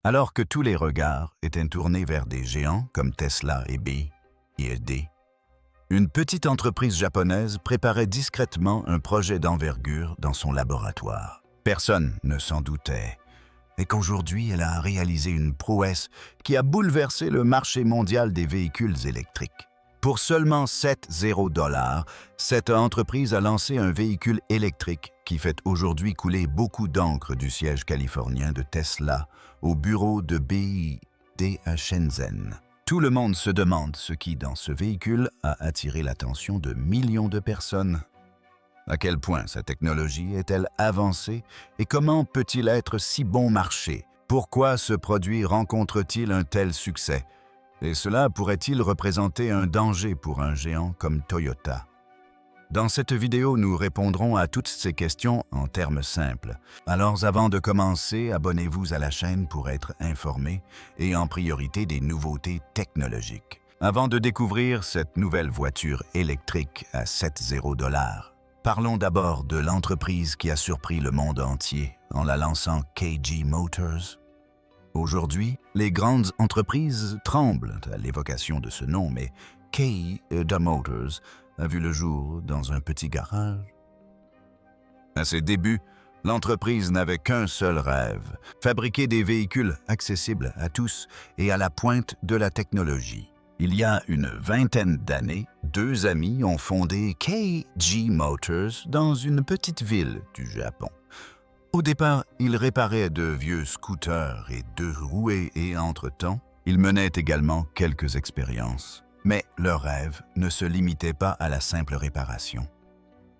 Alors que tous les regards étaient tournés vers des géants comme Tesla et BYD, une petite entreprise japonaise préparait discrètement un projet d'envergure dans son laboratoire. Personne ne s'en doutait, et qu'aujourd'hui elle a réalisé une prouesse qui a bouleversé le marché mondial des véhicules électriques. Pour seulement 70 $, cette entreprise a lancé un véhicule électrique qui fait aujourd'hui couler beaucoup d'encre du siège californien de Tesla au bureau de BYD à Shenzhen. Tout le monde se demande ce qui, dans ce véhicule, a attiré l'attention de millions de personnes. À quel point sa technologie est-elle avancée et comment peut-il être si bon marché? Pourquoi ce produit rencontre-t-il un tel succès? Et cela pourrait-il représenter un danger pour un géant comme Toyota? Dans cette vidéo, nous répondrons à toutes ces questions en termes simples. Alors avant de commencer, abonnez-vous à la chaîne pour être informé et en priorité des nouveautés technologiques. Avant de découvrir cette nouvelle voiture électrique à 70 $, parlons d'abord de l'entreprise qui a surpris le monde entier en la lançant KG Motors. Aujourd'hui, les grandes entreprises tremblent à l'évocation de ce nom, mais KG Motors a vu le jour dans un petit garage. À ses débuts, l'entreprise n'avait qu'un seul rêve, fabriquer des véhicules accessibles à tous et à la pointe de la technologie. Il y a une vingtaine d'années, deux amis ont fondé KG Motors dans une petite ville du Japon. Au départ, ils réparaient de vieux scooters et deux roués et entre-temps, ils menaient également quelques expériences. Mais leur rêve ne se limitait pas à la simple réparation.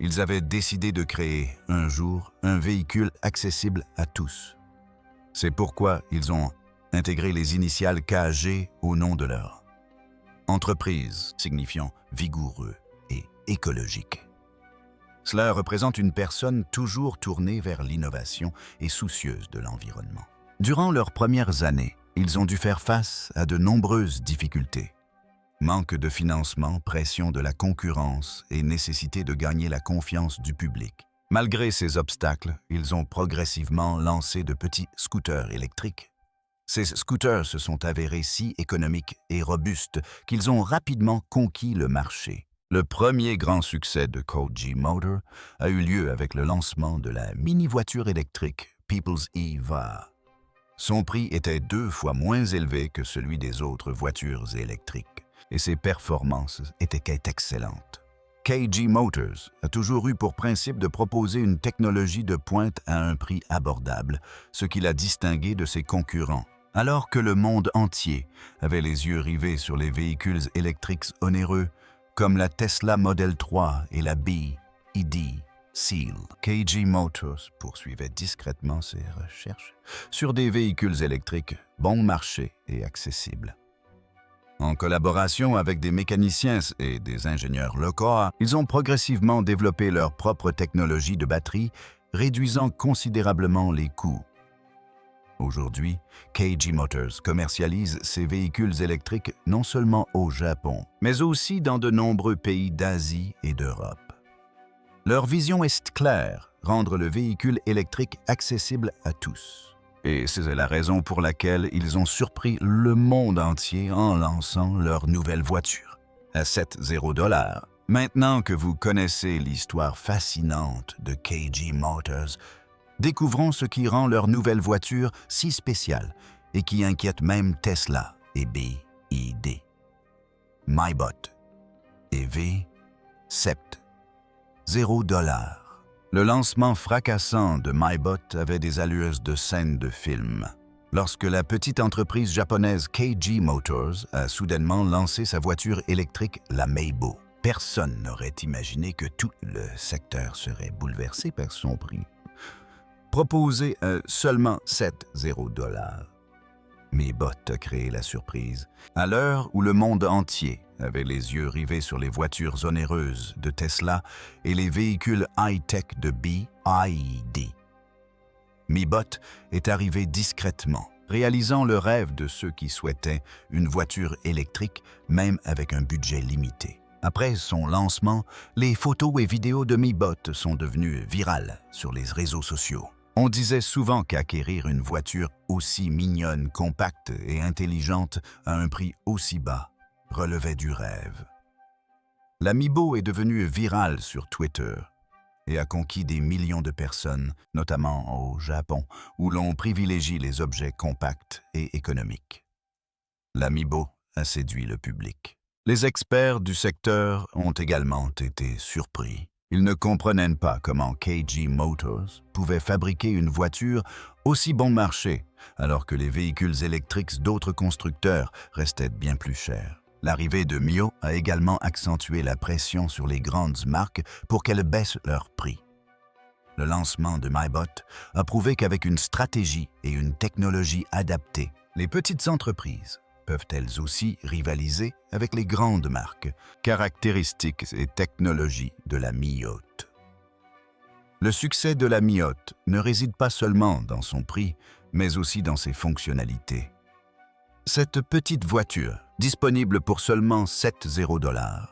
Ils avaient décidé de créer, un jour, un véhicule accessible à tous. C'est pourquoi ils ont intégré les initiales KG au nom de leur entreprise, signifiant vigoureux et écologique. Cela représente une personne toujours tournée vers l'innovation et soucieuse de l'environnement. Durant leurs premières années, ils ont dû faire face à de nombreuses difficultés. Manque de financement, pression de la concurrence et nécessité de gagner la confiance du public. Malgré ces obstacles, ils ont progressivement lancé de petits scooters électriques. Ces scooters se sont avérés si économiques et robustes qu'ils ont rapidement conquis le marché. Le premier grand succès de KG Motor a eu lieu avec le lancement de la mini-voiture électrique People's EVA. Son prix était 2 fois moins élevé que celui des autres voitures électriques et ses performances étaient excellentes. KG Motors a toujours eu pour principe de proposer une technologie de pointe à un prix abordable, ce qui l'a distingué de ses concurrents. Alors que le monde entier avait les yeux rivés sur les véhicules électriques onéreux, comme la Tesla Model 3 et la BYD Seal, KG Motors poursuivait discrètement ses recherches sur des véhicules électriques bon marché et accessibles. En collaboration avec des mécaniciens et des ingénieurs locaux, ils ont progressivement développé leur propre technologie de batterie, réduisant considérablement les coûts. Aujourd'hui, KG Motors commercialise ses véhicules électriques non seulement au Japon, mais aussi dans de nombreux pays d'Asie et d'Europe. Leur vision est claire, rendre le véhicule électrique accessible à tous. Et c'est la raison pour laquelle ils ont surpris le monde entier en lançant leur nouvelle voiture, à 70 $. Maintenant que vous connaissez l'histoire fascinante de KG Motors, découvrons ce qui rend leur nouvelle voiture si spéciale et qui inquiète même Tesla et BYD. MyBot EV 70 $. Le lancement fracassant de MyBot avait des allures de scène de film. Lorsque la petite entreprise japonaise KG Motors a soudainement lancé sa voiture électrique, la Meibo, personne n'aurait imaginé que tout le secteur serait bouleversé par son prix. Proposé à seulement 70 $. MyBot a créé la surprise. À l'heure où le monde entier avait les yeux rivés sur les voitures onéreuses de Tesla et les véhicules high-tech de BYD, MyBot est arrivé discrètement, réalisant le rêve de ceux qui souhaitaient une voiture électrique, même avec un budget limité. Après son lancement, les photos et vidéos de MyBot sont devenues virales sur les réseaux sociaux. On disait souvent qu'acquérir une voiture aussi mignonne, compacte et intelligente à un prix aussi bas relevait du rêve. La Mibo est devenue virale sur Twitter et a conquis des millions de personnes, notamment au Japon, où l'on privilégie les objets compacts et économiques. La Mibo a séduit le public. Les experts du secteur ont également été surpris. Ils ne comprenaient pas comment KG Motors pouvait fabriquer une voiture aussi bon marché, alors que les véhicules électriques d'autres constructeurs restaient bien plus chers. L'arrivée de Mio a également accentué la pression sur les grandes marques pour qu'elles baissent leurs prix. Le lancement de MyBot a prouvé qu'avec une stratégie et une technologie adaptée, les petites entreprises peuvent elles aussi rivaliser avec les grandes marques, caractéristiques et technologies de la Mio. Le succès de la Mio ne réside pas seulement dans son prix, mais aussi dans ses fonctionnalités. Cette petite voiture, disponible pour seulement 7,0 $,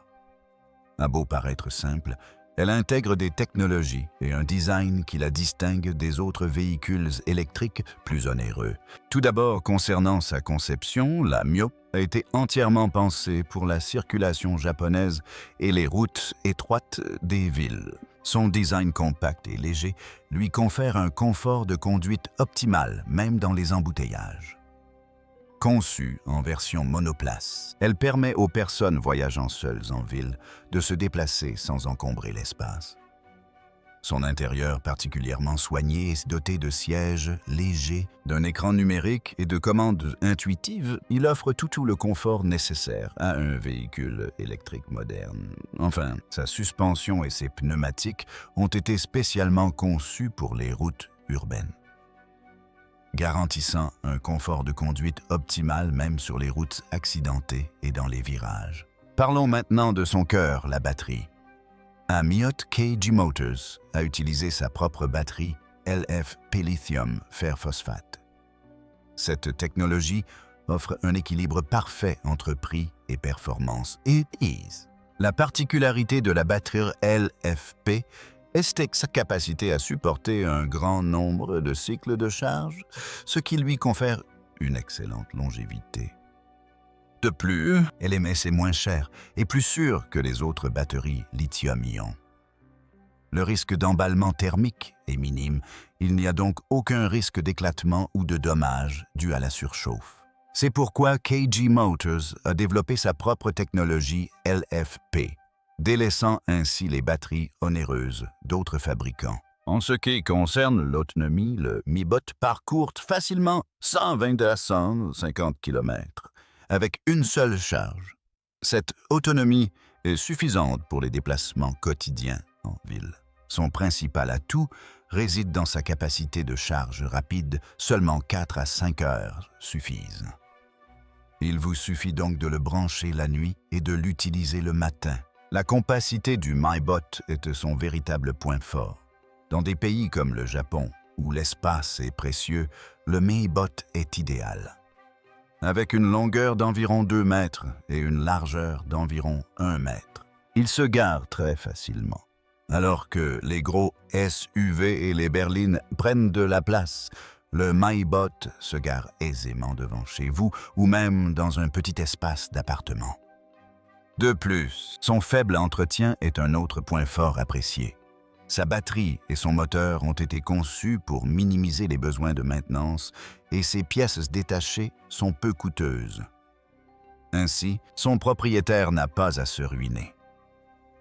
a beau paraître simple, elle intègre des technologies et un design qui la distingue des autres véhicules électriques plus onéreux. Tout d'abord, concernant sa conception, la Mio a été entièrement pensée pour la circulation japonaise et les routes étroites des villes. Son design compact et léger lui confère un confort de conduite optimal, même dans les embouteillages. Conçue en version monoplace, elle permet aux personnes voyageant seules en ville de se déplacer sans encombrer l'espace. Son intérieur particulièrement soigné est doté de sièges légers, d'un écran numérique et de commandes intuitives. Il offre tout le confort nécessaire à un véhicule électrique moderne. Enfin, sa suspension et ses pneumatiques ont été spécialement conçus pour les routes urbaines, garantissant un confort de conduite optimal même sur les routes accidentées et dans les virages. Parlons maintenant de son cœur, la batterie. À Mio, KG Motors a utilisé sa propre batterie LFP Lithium fer phosphate. Cette technologie offre un équilibre parfait entre prix et performance et ease. La particularité de la batterie LFP est sa capacité à supporter un grand nombre de cycles de charge, ce qui lui confère une excellente longévité. De plus, LMS est moins cher et plus sûr que les autres batteries lithium-ion. Le risque d'emballement thermique est minime, il n'y a donc aucun risque d'éclatement ou de dommages dû à la surchauffe. C'est pourquoi KG Motors a développé sa propre technologie LFP, délaissant ainsi les batteries onéreuses d'autres fabricants. En ce qui concerne l'autonomie, le MyBot parcourt facilement 120 à 150 km avec une seule charge. Cette autonomie est suffisante pour les déplacements quotidiens en ville. Son principal atout réside dans sa capacité de charge rapide, seulement 4 à 5 heures suffisent. Il vous suffit donc de le brancher la nuit et de l'utiliser le matin. La compacité du MyBot est son véritable point fort. Dans des pays comme le Japon, où l'espace est précieux, le MyBot est idéal. Avec une longueur d'environ 2 mètres et une largeur d'environ 1 mètre, il se gare très facilement. Alors que les gros SUV et les berlines prennent de la place, le MyBot se gare aisément devant chez vous ou même dans un petit espace d'appartement. De plus, son faible entretien est un autre point fort apprécié. Sa batterie et son moteur ont été conçus pour minimiser les besoins de maintenance et ses pièces détachées sont peu coûteuses. Ainsi, son propriétaire n'a pas à se ruiner.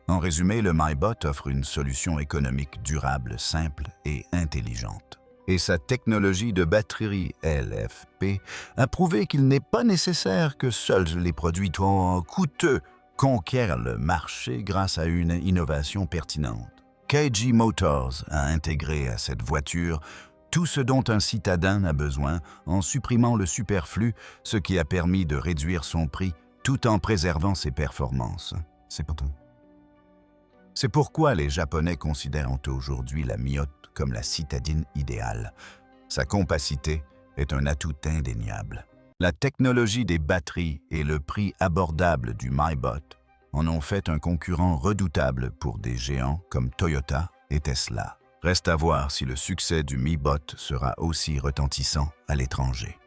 En résumé, le MyBot offre une solution économique durable, simple et intelligente. Et sa technologie de batterie LFP a prouvé qu'il n'est pas nécessaire que seuls les produits trop coûteux conquiert le marché grâce à une innovation pertinente. KG Motors a intégré à cette voiture tout ce dont un citadin a besoin en supprimant le superflu, ce qui a permis de réduire son prix tout en préservant ses performances. C'est pour tout. C'est pourquoi les Japonais considèrent aujourd'hui la Mio comme la citadine idéale. Sa compacité est un atout indéniable. La technologie des batteries et le prix abordable du MyBot en ont fait un concurrent redoutable pour des géants comme Toyota et Tesla. Reste à voir si le succès du Mi-Bot sera aussi retentissant à l'étranger.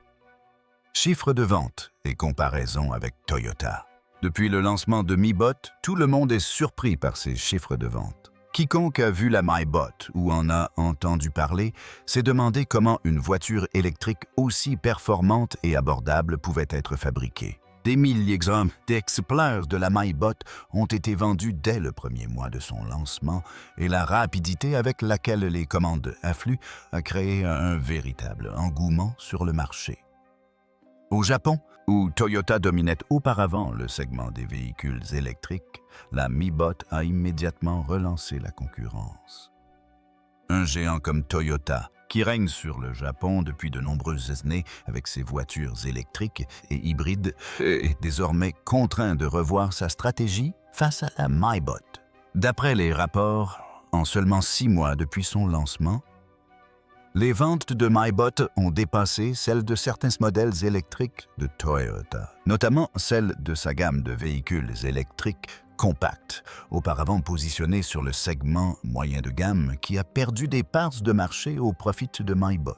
Chiffres de vente et comparaison avec Toyota. Depuis le lancement de Mi-Bot, tout le monde est surpris par ces chiffres de vente. Quiconque a vu la Mi-Bot ou en a entendu parler s'est demandé comment une voiture électrique aussi performante et abordable pouvait être fabriquée. Des milliers d'exemplaires de la Mi-Bot ont été vendus dès le premier mois de son lancement et la rapidité avec laquelle les commandes affluent a créé un véritable engouement sur le marché. Au Japon, où Toyota dominait auparavant le segment des véhicules électriques, la Mi-Bot a immédiatement relancé la concurrence. Un géant comme Toyota, qui règne sur le Japon depuis de nombreuses années avec ses voitures électriques et hybrides, est désormais contraint de revoir sa stratégie face à la Mi-Bot. D'après les rapports, en seulement 6 mois depuis son lancement, les ventes de Mi-Bot ont dépassé celles de certains modèles électriques de Toyota, notamment celles de sa gamme de véhicules électriques compacts, auparavant positionnés sur le segment moyen de gamme qui a perdu des parts de marché au profit de Mi-Bot.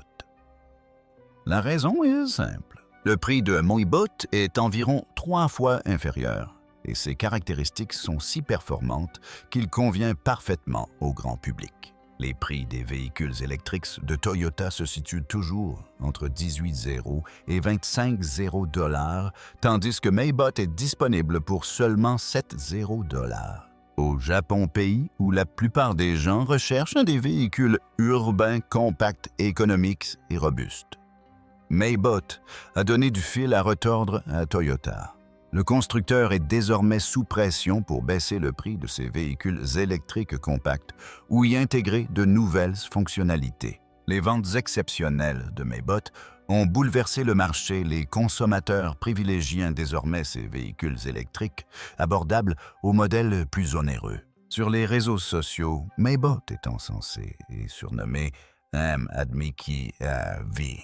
La raison est simple. Le prix de Mi-Bot est environ 3 fois inférieur et ses caractéristiques sont si performantes qu'il convient parfaitement au grand public. Les prix des véhicules électriques de Toyota se situent toujours entre 18,0 et 25,0 $, tandis que Mi-Bot est disponible pour seulement 7,0 $. Au Japon, pays où la plupart des gens recherchent des véhicules urbains, compacts, économiques et robustes. Mi-Bot a donné du fil à retordre à Toyota. Le constructeur est désormais sous pression pour baisser le prix de ses véhicules électriques compacts ou y intégrer de nouvelles fonctionnalités. Les ventes exceptionnelles de Mi-Bot ont bouleversé le marché, les consommateurs privilégiant désormais ces véhicules électriques abordables aux modèles plus onéreux. Sur les réseaux sociaux, Mi-Bot est encensé et surnommé Admiki V.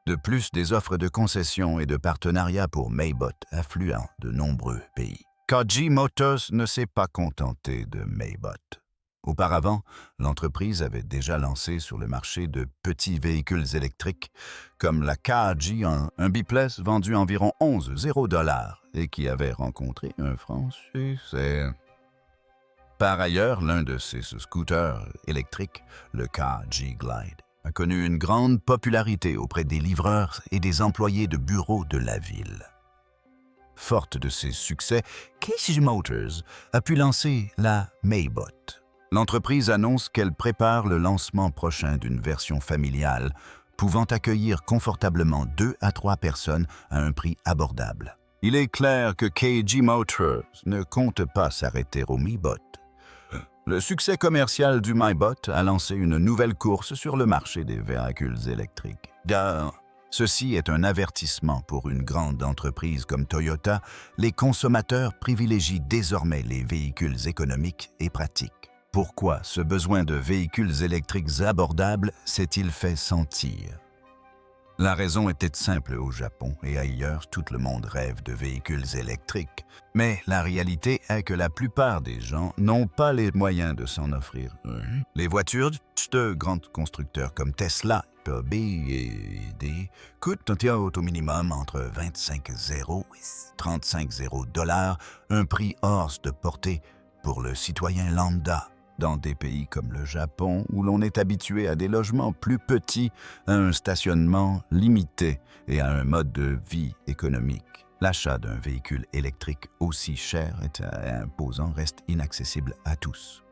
De plus, des offres de concessions et de partenariats pour Mi-Bot affluent de nombreux pays. Kaji Motors ne s'est pas contenté de Mi-Bot. Auparavant, l'entreprise avait déjà lancé sur le marché de petits véhicules électriques comme la Kaji, un biplace vendu environ 11,0 $ et qui avait rencontré un franc succès. Par ailleurs, l'un de ces scooters électriques, le Kaji Glide, a connu une grande popularité auprès des livreurs et des employés de bureaux de la ville. Forte de ses succès, Kaji Motors a pu lancer la Mi-Bot. L'entreprise annonce qu'elle prépare le lancement prochain d'une version familiale, pouvant accueillir confortablement 2 à 3 personnes à un prix abordable. Il est clair que Kaji Motors ne compte pas s'arrêter au Mi-Bot. Le succès commercial du Mi-Bot a lancé une nouvelle course sur le marché des véhicules électriques. Ceci est un avertissement pour une grande entreprise comme Toyota. Les consommateurs privilégient désormais les véhicules économiques et pratiques. Pourquoi ce besoin de véhicules électriques abordables s'est-il fait sentir? La raison était simple au Japon et ailleurs, tout le monde rêve de véhicules électriques. Mais la réalité est que la plupart des gens n'ont pas les moyens de s'en offrir. Les voitures de grands constructeurs comme Tesla, B et D coûtent au minimum entre 25,0 et 35,0 $, un prix hors de portée pour le citoyen lambda. Dans des pays comme le Japon, où l'on est habitué à des logements plus petits, à un stationnement limité et à un mode de vie économique, l'achat d'un véhicule électrique aussi cher et imposant reste inaccessible à tous.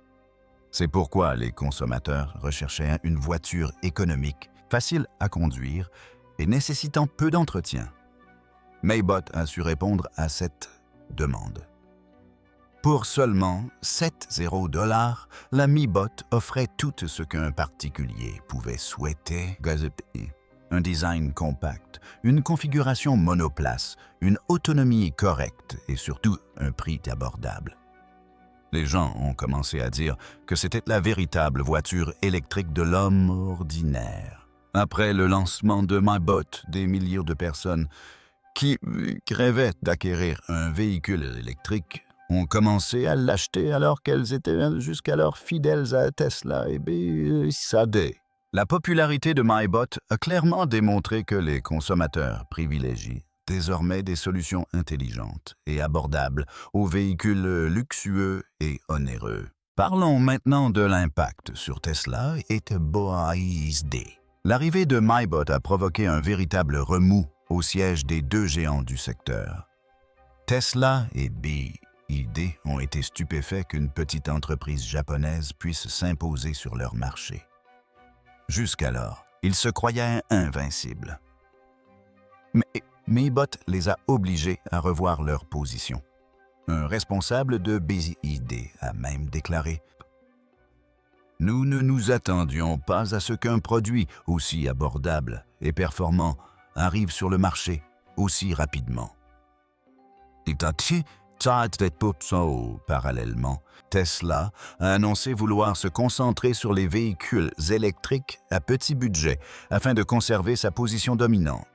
C'est pourquoi les consommateurs recherchaient une voiture économique, facile à conduire et nécessitant peu d'entretien. Mi-Bot a su répondre à cette demande. Pour seulement 7,0 $, la Mi-Bot offrait tout ce qu'un particulier pouvait souhaiter. Un design compact, une configuration monoplace, une autonomie correcte et surtout un prix abordable. Les gens ont commencé à dire que c'était la véritable voiture électrique de l'homme ordinaire. Après le lancement de Mi-Bot, des milliers de personnes qui rêvaient d'acquérir un véhicule électrique ont commencé à l'acheter alors qu'elles étaient jusqu'alors fidèles à Tesla et BYD. La popularité de MyBot a clairement démontré que les consommateurs privilégient désormais des solutions intelligentes et abordables aux véhicules luxueux et onéreux. Parlons maintenant de l'impact sur Tesla et BYD. L'arrivée de MyBot a provoqué un véritable remous au siège des deux géants du secteur. Tesla et BYD ont été stupéfaits qu'une petite entreprise japonaise puisse s'imposer sur leur marché. Jusqu'alors, ils se croyaient invincibles. Mais MyBot les a obligés à revoir leur position. Un responsable de BYD a même déclaré « Nous ne nous attendions pas à ce qu'un produit aussi abordable et performant arrive sur le marché aussi rapidement. » Parallèlement, Tesla a annoncé vouloir se concentrer sur les véhicules électriques à petit budget afin de conserver sa position dominante.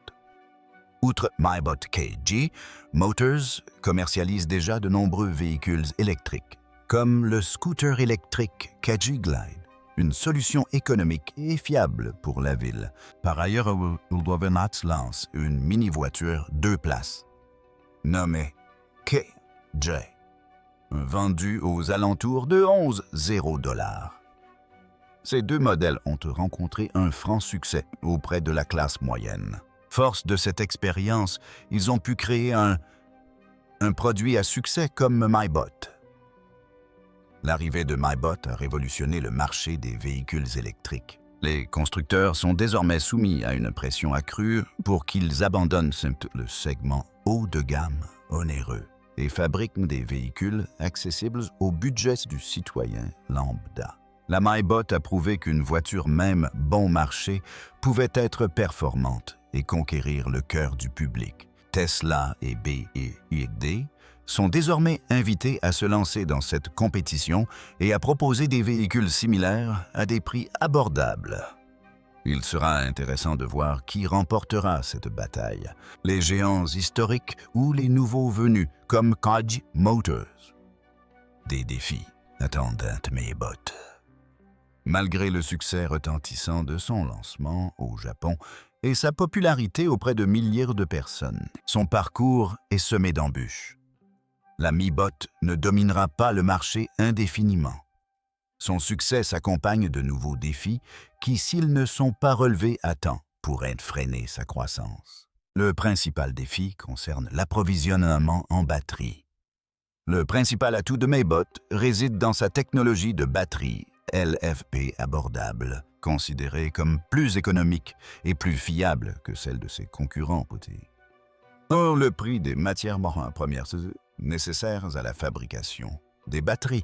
Outre MyBot, KG Motors commercialise déjà de nombreux véhicules électriques, comme le scooter électrique KG Glide, une solution économique et fiable pour la ville. Par ailleurs, Uldovenats lance une mini-voiture 2 places, nommée KJ, vendue aux alentours de 11,000 $. Ces deux modèles ont rencontré un franc succès auprès de la classe moyenne. Force de cette expérience, ils ont pu créer un produit à succès comme MyBot. L'arrivée de MyBot a révolutionné le marché des véhicules électriques. Les constructeurs sont désormais soumis à une pression accrue pour qu'ils abandonnent le segment haut de gamme onéreux et fabriquent des véhicules accessibles au budget du citoyen lambda. La MyBot a prouvé qu'une voiture même bon marché pouvait être performante et conquérir le cœur du public. Tesla et BYD sont désormais invités à se lancer dans cette compétition et à proposer des véhicules similaires à des prix abordables. Il sera intéressant de voir qui remportera cette bataille, les géants historiques ou les nouveaux venus comme KG Motors. Des défis attendent MyBot. Malgré le succès retentissant de son lancement au Japon et sa popularité auprès de milliers de personnes, son parcours est semé d'embûches. La MyBot ne dominera pas le marché indéfiniment. Son succès s'accompagne de nouveaux défis qui, s'ils ne sont pas relevés à temps, pourraient freiner sa croissance. Le principal défi concerne l'approvisionnement en batterie. Le principal atout de MyBot réside dans sa technologie de batterie LFP abordable, considérée comme plus économique et plus fiable que celle de ses concurrents. Or, le prix des matières premières nécessaires à la fabrication des batteries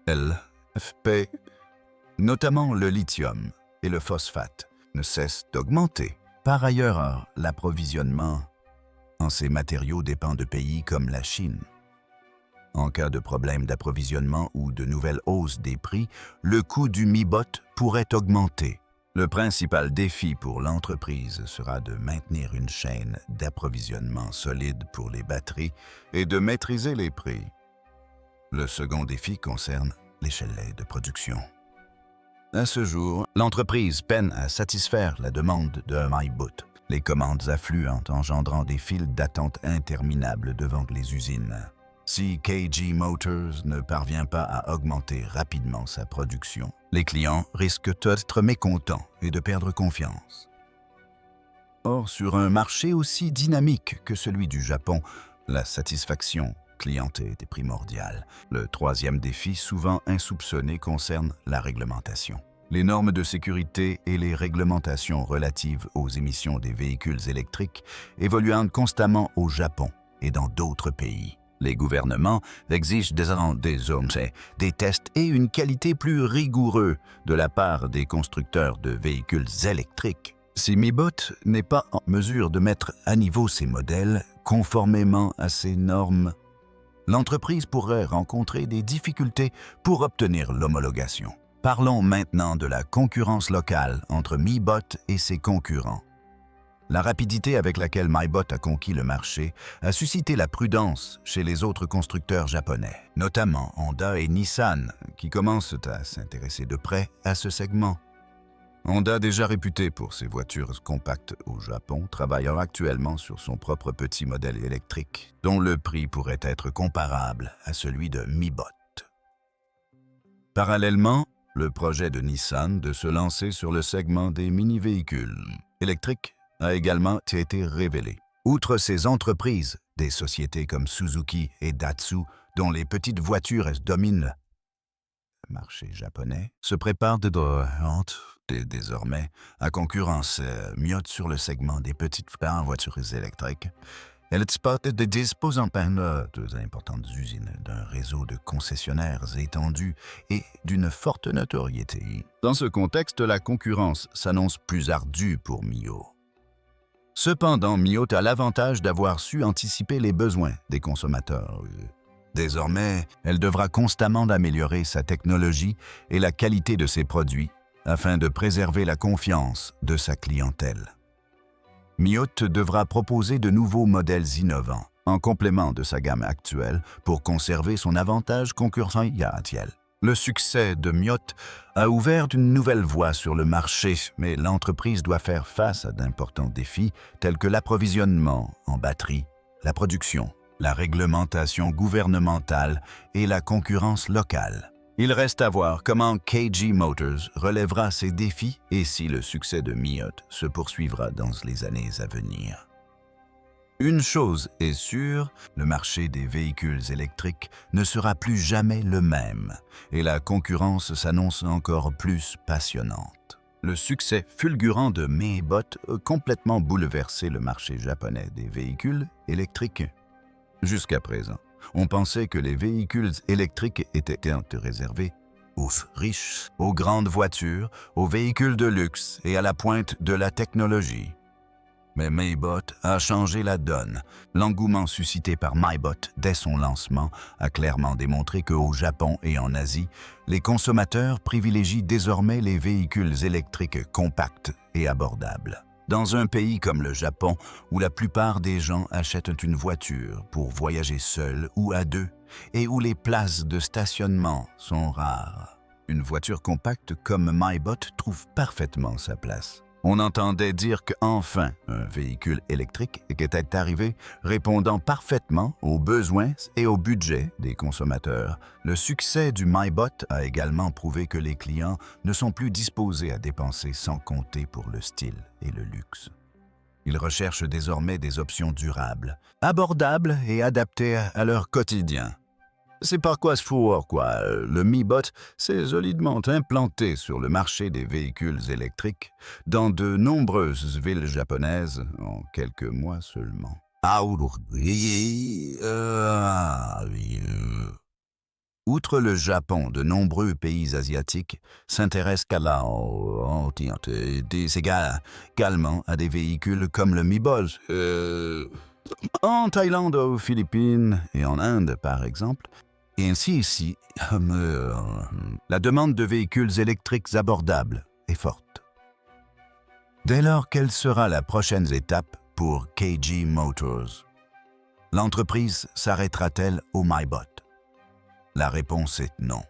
LFP, notamment le lithium et le phosphate, ne cesse d'augmenter. Par ailleurs, l'approvisionnement en ces matériaux dépend de pays comme la Chine. En cas de problème d'approvisionnement ou de nouvelles hausses des prix, le coût du MyBot pourrait augmenter. Le principal défi pour l'entreprise sera de maintenir une chaîne d'approvisionnement solide pour les batteries et de maîtriser les prix. Le second défi concerne l'échelle de production. À ce jour, l'entreprise peine à satisfaire la demande de MyBot. Les commandes affluent engendrant des files d'attente interminables devant les usines. Si KG Motors ne parvient pas à augmenter rapidement sa production, les clients risquent d'être mécontents et de perdre confiance. Or, sur un marché aussi dynamique que celui du Japon, la satisfaction clientèle est primordiale. Le troisième défi, souvent insoupçonné, concerne la réglementation. Les normes de sécurité et les réglementations relatives aux émissions des véhicules électriques évoluent constamment au Japon et dans d'autres pays. Les gouvernements exigent des tests et une qualité plus rigoureuse de la part des constructeurs de véhicules électriques. Si MyBot n'est pas en mesure de mettre à niveau ses modèles conformément à ces normes, l'entreprise pourrait rencontrer des difficultés pour obtenir l'homologation. Parlons maintenant de la concurrence locale entre MyBot et ses concurrents. La rapidité avec laquelle MyBot a conquis le marché a suscité la prudence chez les autres constructeurs japonais, notamment Honda et Nissan, qui commencent à s'intéresser de près à ce segment. Honda, déjà réputé pour ses voitures compactes au Japon, travaille actuellement sur son propre petit modèle électrique, dont le prix pourrait être comparable à celui de MiBot. Parallèlement, le projet de Nissan de se lancer sur le segment des mini-véhicules électriques a également été révélé. Outre ces entreprises, des sociétés comme Suzuki et Datsu, dont les petites voitures dominent le marché japonais, se préparent désormais à concurrence Miyot sur le segment des petites voitures électriques. Elle dispose en deux importantes usines, d'un réseau de concessionnaires étendu et d'une forte notoriété. Dans ce contexte, la concurrence s'annonce plus ardue pour Miyot. Cependant, Miyot a l'avantage d'avoir su anticiper les besoins des consommateurs. Désormais, elle devra constamment améliorer sa technologie et la qualité de ses produits afin de préserver la confiance de sa clientèle. Miyot devra proposer de nouveaux modèles innovants, en complément de sa gamme actuelle, pour conserver son avantage concurrentiel. Le succès de Miyot a ouvert une nouvelle voie sur le marché, mais l'entreprise doit faire face à d'importants défis tels que l'approvisionnement en batterie, la production, la réglementation gouvernementale et la concurrence locale. Il reste à voir comment KG Motors relèvera ces défis et si le succès de Miyot se poursuivra dans les années à venir. Une chose est sûre, le marché des véhicules électriques ne sera plus jamais le même et la concurrence s'annonce encore plus passionnante. Le succès fulgurant de MyBot a complètement bouleversé le marché japonais des véhicules électriques. Jusqu'à présent, on pensait que les véhicules électriques étaient réservés aux riches, aux grandes voitures, aux véhicules de luxe et à la pointe de la technologie. Mais MyBot a changé la donne. L'engouement suscité par MyBot dès son lancement a clairement démontré qu'au Japon et en Asie, les consommateurs privilégient désormais les véhicules électriques compacts et abordables. Dans un pays comme le Japon, où la plupart des gens achètent une voiture pour voyager seuls ou à deux, et où les places de stationnement sont rares, une voiture compacte comme MyBot trouve parfaitement sa place. On entendait dire qu'enfin, un véhicule électrique était arrivé, répondant parfaitement aux besoins et au budget des consommateurs. Le succès du MyBot a également prouvé que les clients ne sont plus disposés à dépenser sans compter pour le style et le luxe. Ils recherchent désormais des options durables, abordables et adaptées à leur quotidien. C'est pourquoi le MyBot s'est solidement implanté sur le marché des véhicules électriques dans de nombreuses villes japonaises en quelques mois seulement. Outre le Japon, de nombreux pays asiatiques s'intéressent également à des véhicules comme le MyBot. En Thaïlande, aux Philippines et en Inde, par exemple. Et ainsi ici, la demande de véhicules électriques abordables est forte. Dès lors, quelle sera la prochaine étape pour KG Motors? L'entreprise s'arrêtera-t-elle au MyBot? La réponse est non.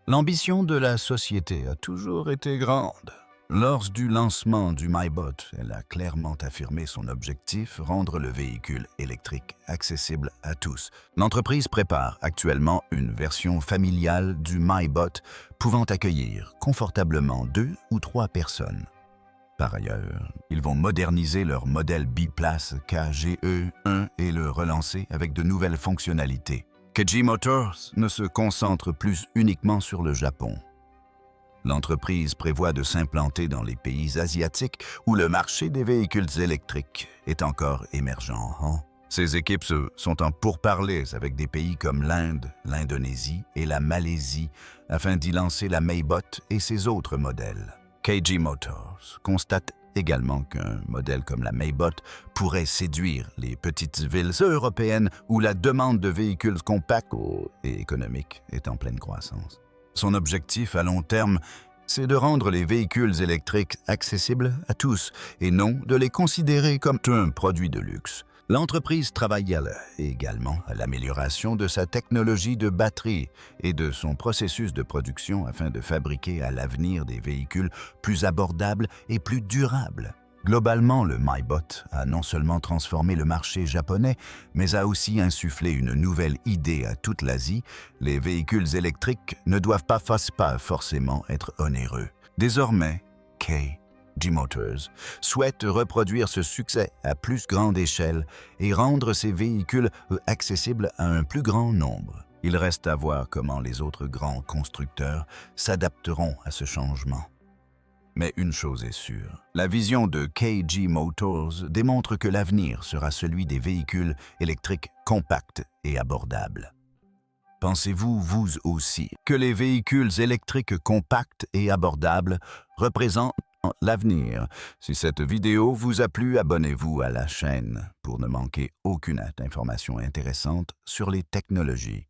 L'ambition de la société a toujours été grande. Lors du lancement du MyBot, elle a clairement affirmé son objectif, rendre le véhicule électrique accessible à tous. L'entreprise prépare actuellement une version familiale du MyBot pouvant accueillir confortablement 2 ou 3 personnes. Par ailleurs, ils vont moderniser leur modèle biplace KGE1 et le relancer avec de nouvelles fonctionnalités. KG Motors ne se concentre plus uniquement sur le Japon. L'entreprise prévoit de s'implanter dans les pays asiatiques où le marché des véhicules électriques est encore émergent. Ces équipes sont en pourparlers avec des pays comme l'Inde, l'Indonésie et la Malaisie afin d'y lancer la MyBot et ses autres modèles. KG Motors constate également qu'un modèle comme la MyBot pourrait séduire les petites villes européennes où la demande de véhicules compacts et économiques est en pleine croissance. Son objectif à long terme c'est de rendre les véhicules électriques accessibles à tous et non de les considérer comme un produit de luxe. L'entreprise travaille également à l'amélioration de sa technologie de batterie et de son processus de production afin de fabriquer à l'avenir des véhicules plus abordables et plus durables. Globalement, le MyBot a non seulement transformé le marché japonais, mais a aussi insufflé une nouvelle idée à toute l'Asie. Les véhicules électriques ne doivent pas forcément être onéreux. Désormais, KG Motors souhaite reproduire ce succès à plus grande échelle et rendre ces véhicules accessibles à un plus grand nombre. Il reste à voir comment les autres grands constructeurs s'adapteront à ce changement. Mais une chose est sûre, la vision de KG Motors démontre que l'avenir sera celui des véhicules électriques compacts et abordables. Pensez-vous, vous aussi, que les véhicules électriques compacts et abordables représentent l'avenir? Si cette vidéo vous a plu, abonnez-vous à la chaîne pour ne manquer aucune information intéressante sur les technologies.